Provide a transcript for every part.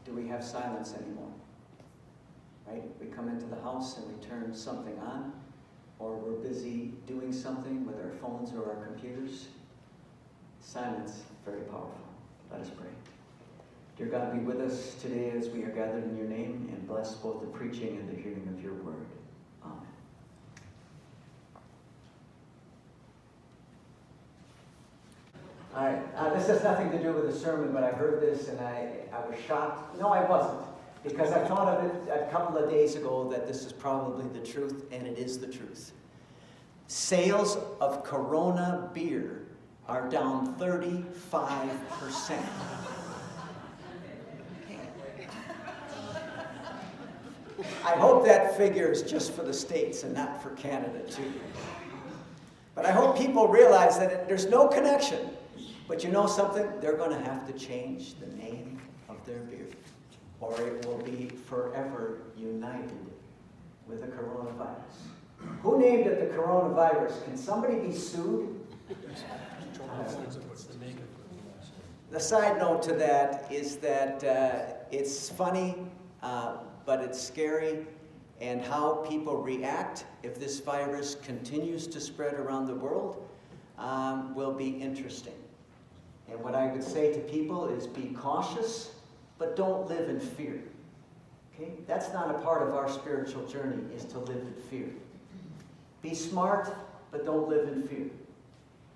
do we have silence anymore? Right? We come into the house and we turn something on, or we're busy doing something with our phones or our computers. Silence, very powerful. Let us pray. Dear God, be with us today as we are gathered in your name, and bless both the preaching and the hearing of your word. Amen. All right, this has nothing to do with the sermon, but I heard this and I was shocked. No, I wasn't, because I thought of it a couple of days ago that this is probably the truth, and it is the truth. Sales of Corona beer are down 35%. I hope that figure is just for the States and not for Canada, too. But I hope people realize that there's no connection. But you know something? They're going to have to change the name of their beer, or it will be forever united with the coronavirus. Who named it the coronavirus? Can somebody be sued? The side note to that is that it's funny, but it's scary, and how people react if this virus continues to spread around the world will be interesting. And what I would say to people is be cautious, but don't live in fear. Okay? That's not a part of our spiritual journey, is to live in fear. Be smart, but don't live in fear.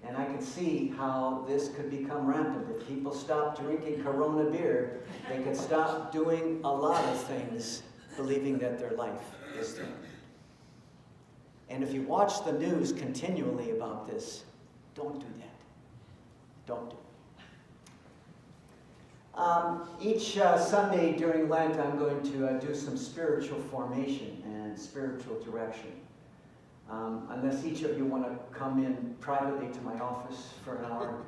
And I can see how this could become rampant. If people stop drinking Corona beer, they could stop doing a lot of things, believing that their life is threatened. And if you watch the news continually about this, don't do that. Don't do it. Each Sunday during Lent, I'm going to do some spiritual formation and spiritual direction. Unless each of you want to come in privately to my office for an hour.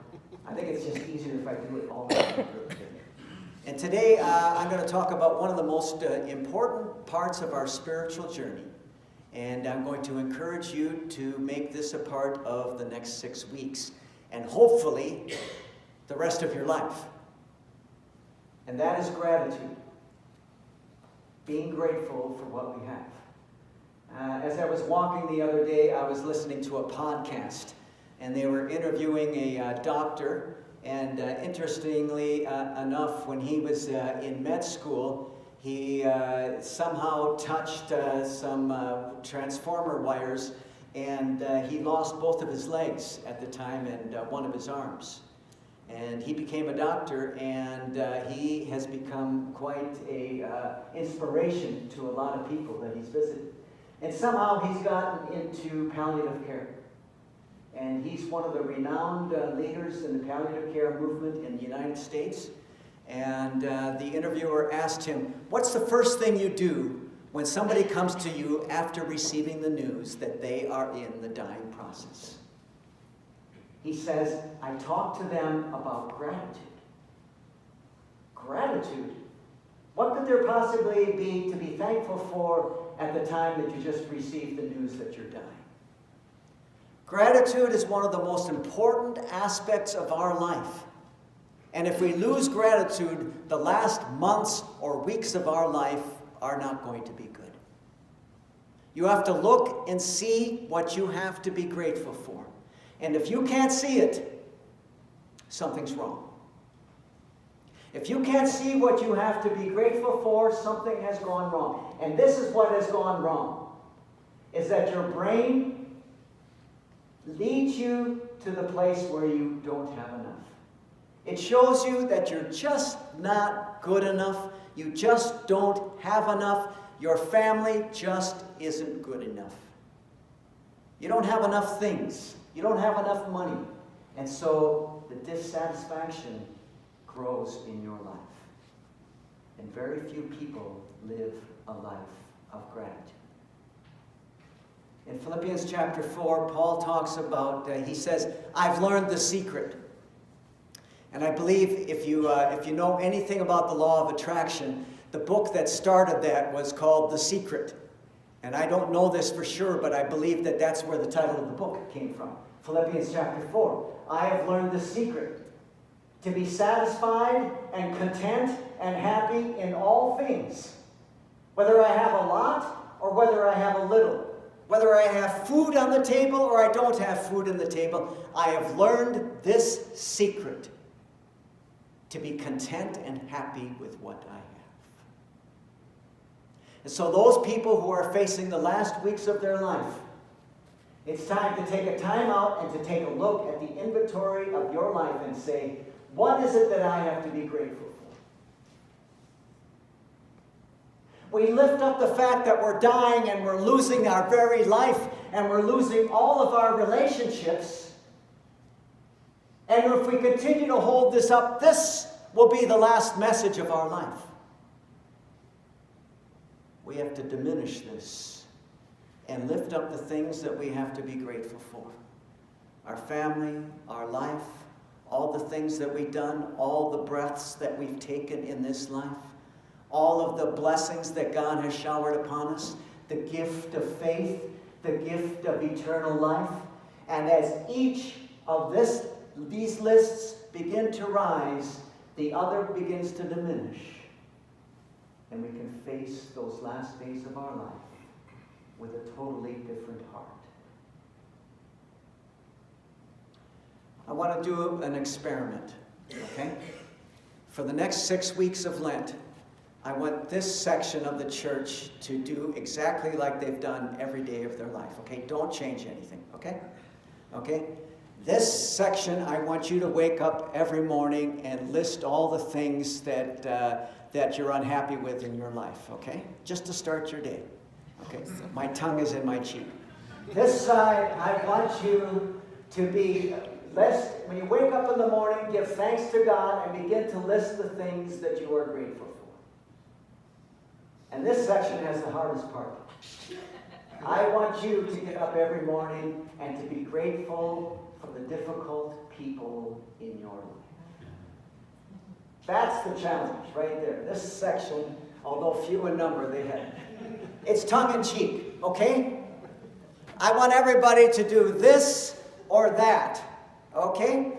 I think it's just easier if I do it all together. And today I'm going to talk about one of the most important parts of our spiritual journey. And I'm going to encourage you to make this a part of the next 6 weeks. And hopefully the rest of your life. And that is gratitude. Being grateful for what we have. As I was walking the other day, I was listening to a podcast, and they were interviewing a doctor, and interestingly enough, when he was in med school, he somehow touched some transformer wires, and he lost both of his legs at the time and one of his arms. And he became a doctor, and he has become quite a inspiration to a lot of people that he's visited. And somehow he's gotten into palliative care. And he's one of the renowned leaders in the palliative care movement in the United States. And the interviewer asked him, what's the first thing you do when somebody comes to you after receiving the news that they are in the dying process? He says, I talk to them about gratitude. Gratitude. What could there possibly be to be thankful for at the time that you just received the news that you're dying? Gratitude is one of the most important aspects of our life. And if we lose gratitude, the last months or weeks of our life are not going to be good. You have to look and see what you have to be grateful for. And if you can't see it, something's wrong. If you can't see what you have to be grateful for, something has gone wrong. And this is what has gone wrong, is that your brain leads you to the place where you don't have enough. It shows you that you're just not good enough. You just don't have enough. Your family just isn't good enough. You don't have enough things. You don't have enough money. And so the dissatisfaction grows in your life. And very few people live a life of gratitude. In Philippians chapter 4, Paul talks about, he says, I've learned the secret. And I believe if you know anything about the law of attraction, the book that started that was called The Secret. And I don't know this for sure, but I believe that that's where the title of the book came from. Philippians chapter 4. I have learned the secret to be satisfied and content and happy in all things. Whether I have a lot or whether I have a little. Whether I have food on the table or I don't have food on the table, I have learned this secret: to be content and happy with what I have. And so those people who are facing the last weeks of their life, it's time to take a time out and to take a look at the inventory of your life and say, what is it that I have to be grateful for? We lift up the fact that we're dying and we're losing our very life and we're losing all of our relationships. And if we continue to hold this up, this will be the last message of our life. We have to diminish this and lift up the things that we have to be grateful for. Our family, our life, all the things that we've done, all the breaths that we've taken in this life, all of the blessings that God has showered upon us, the gift of faith, the gift of eternal life. And as each of these lists begin to rise, the other begins to diminish. And we can face those last days of our life with a totally different heart. I want to do an experiment, okay? For the next 6 weeks of Lent, I want this section of the church to do exactly like they've done every day of their life, okay? Don't change anything, okay? Okay? This section, I want you to wake up every morning and list all the things that you're unhappy with in your life, okay? Just to start your day, okay? My tongue is in my cheek. This side, I want you to be, when you wake up in the morning, give thanks to God and begin to list the things that you are grateful for. And this section has the hardest part. I want you to get up every morning and to be grateful for the difficult people in your life. That's the challenge right there. This section, although few in number, it's tongue-in-cheek, okay? I want everybody to do this or that, okay?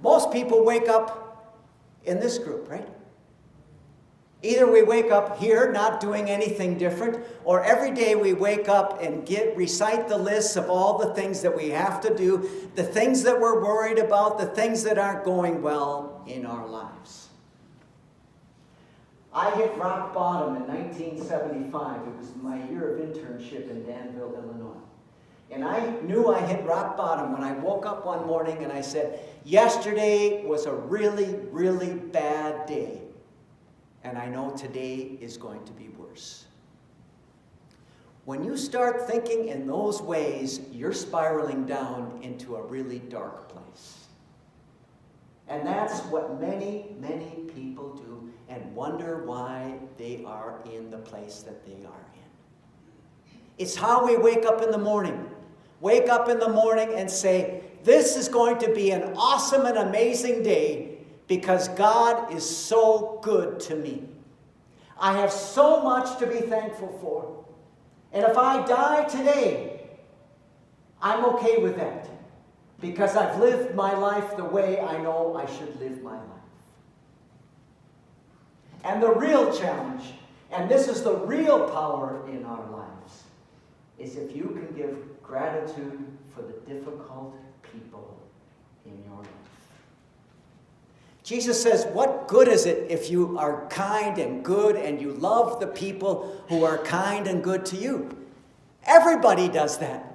Most people wake up in this group, right? Either we wake up here not doing anything different, or every day we wake up and recite the lists of all the things that we have to do, the things that we're worried about, the things that aren't going well in our lives. I hit rock bottom in 1975. It was my year of internship in Danville, Illinois. And I knew I hit rock bottom when I woke up one morning and I said, yesterday was a really, really bad day. And I know today is going to be worse. When you start thinking in those ways, you're spiraling down into a really dark place. And that's what many, many people do and wonder why they are in the place that they are in. It's how we wake up in the morning. Wake up in the morning and say, this is going to be an awesome and amazing day because God is so good to me. I have so much to be thankful for. And if I die today, I'm okay with that. Because I've lived my life the way I know I should live my life. And the real challenge, and this is the real power in our lives, is if you can give gratitude for the difficult people in your life. Jesus says, what good is it if you are kind and good and you love the people who are kind and good to you? Everybody does that.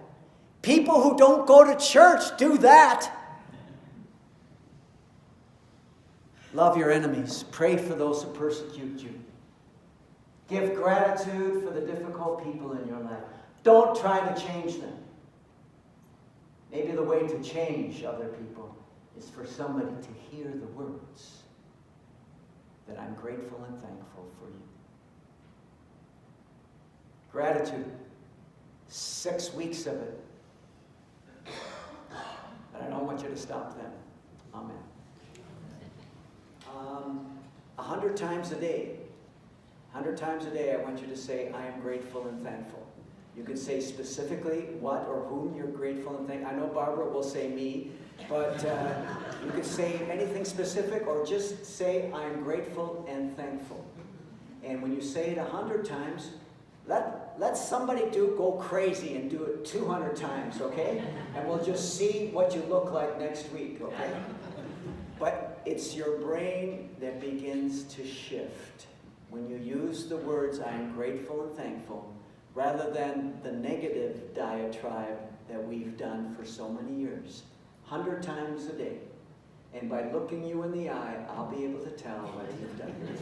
People who don't go to church do that. Love your enemies. Pray for those who persecute you. Give gratitude for the difficult people in your life. Don't try to change them. Maybe the way to change other people is for somebody to hear the words that I'm grateful and thankful for you. Gratitude. 6 weeks of it. But I don't want you to stop then. Amen. 100 times a day. 100 times a day I want you to say, I am grateful and thankful. You can say specifically what or whom you're grateful and thankful. I know Barbara will say me, but You could say anything specific or just say, I'm grateful and thankful. And when you say it 100 times, let somebody go crazy and do it 200 times, okay? And we'll just see what you look like next week, okay? But it's your brain that begins to shift when you use the words, I am grateful and thankful, rather than the negative diatribe that we've done for so many years, 100 times a day. And by looking you in the eye, I'll be able to tell whether you've done it.